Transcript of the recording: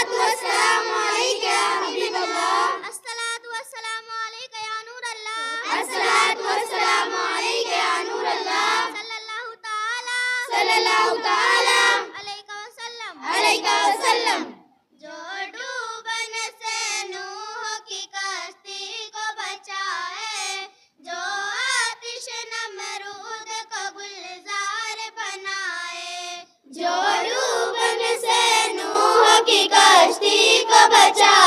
अस्सलातु वस्सलामु अलैका या हबीबल्लाह। अस्सलातु वस्सलामु अलैका या नूरल्लाह। अस्सलातु वस्सलामु अलैका या नूरल्लाह। सल्लल्लाहु ताला अलैका वसल्लम। जो डूबन से नूह की कश्ती को बचाए, जो आतिश नमरूद को गुलजार बनाए, जो डूबन से नूह की कश्ती को बचाए,